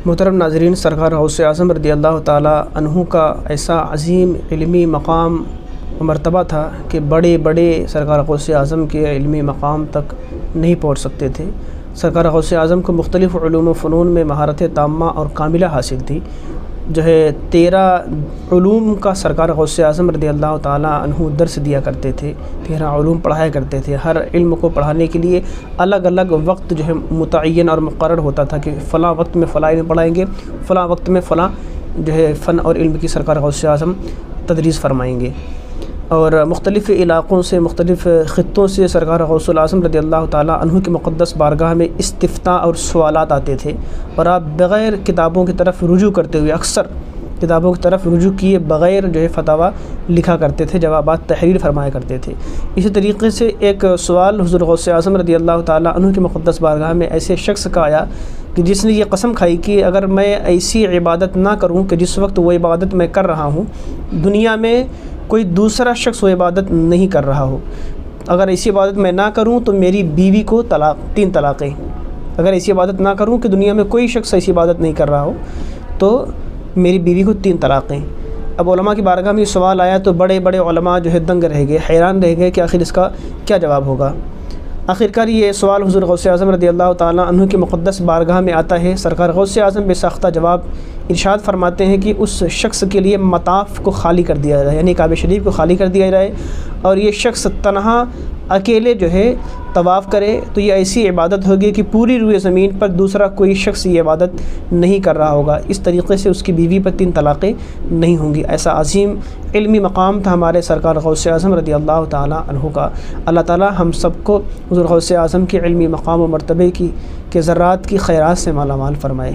محترم ناظرین، سرکار غوث اعظم رضی اللہ تعالی عنہ کا ایسا عظیم علمی مقام و مرتبہ تھا کہ بڑے بڑے سرکار غوث اعظم کے علمی مقام تک نہیں پہنچ سکتے تھے۔ سرکار غوث اعظم کو مختلف علوم و فنون میں مہارت تامہ اور کاملہ حاصل تھی۔ 13 علوم کا سرکار غوث اعظم رضی اللہ تعالیٰ عنہ درس دیا کرتے تھے، 13 علوم پڑھایا کرتے تھے۔ ہر علم کو پڑھانے کے لیے الگ الگ وقت متعین اور مقرر ہوتا تھا کہ فلاں وقت میں فلاں علم پڑھائیں گے، فلاں وقت میں فلاں فن اور علم کی سرکار غوث اعظم تدریس فرمائیں گے۔ اور مختلف علاقوں سے، مختلف خطوں سے سرکار غوث اعظم رضی اللہ تعالیٰ عنہ کی مقدس بارگاہ میں استفتاء اور سوالات آتے تھے، اور آپ بغیر کتابوں کی طرف رجوع کرتے ہوئے، اکثر کتابوں کی طرف رجوع کیے بغیر فتاویٰ لکھا کرتے تھے، جوابات تحریر فرمایا کرتے تھے۔ اسی طریقے سے ایک سوال حضور غوث اعظم رضی اللہ تعالیٰ عنہ کی مقدس بارگاہ میں ایسے شخص کا آیا کہ جس نے یہ قسم کھائی کہ اگر میں ایسی عبادت نہ کروں کہ جس وقت وہ عبادت میں کر رہا ہوں دنیا میں کوئی دوسرا شخص وہ عبادت نہیں کر رہا ہو، اگر ایسی عبادت میں نہ کروں تو میری بیوی کو 3 طلاقیں، اگر ایسی عبادت نہ کروں کہ دنیا میں کوئی شخص ایسی عبادت نہیں کر رہا ہو تو میری بیوی کو 3 طلاقیں۔ اب علماء کی بارگاہ میں یہ سوال آیا تو بڑے بڑے علماء دنگ رہ گئے، حیران رہ گئے کہ آخر اس کا کیا جواب ہوگا۔ آخرکار یہ سوال حضور غوث اعظم رضی اللہ تعالیٰ عنہ کی مقدس بارگاہ میں آتا ہے۔ سرکار غوث اعظم بے ساختہ جواب ارشاد فرماتے ہیں کہ اس شخص کے لیے مطاف کو خالی کر دیا جائے، یعنی کعبہ شریف کو خالی کر دیا جائے، اور یہ شخص تنہا اکیلے طواف کرے تو یہ ایسی عبادت ہوگی کہ پوری روئے زمین پر دوسرا کوئی شخص یہ عبادت نہیں کر رہا ہوگا۔ اس طریقے سے اس کی بیوی پر 3 طلاقیں نہیں ہوں گی۔ ایسا عظیم علمی مقام تھا ہمارے سرکار غوث اعظم رضی اللہ تعالیٰ عنہ کا۔ اللہ تعالیٰ ہم سب کو حضور غوث اعظم کے علمی مقام و مرتبے کے ذرات کی خیرات سے مالا مال فرمائے۔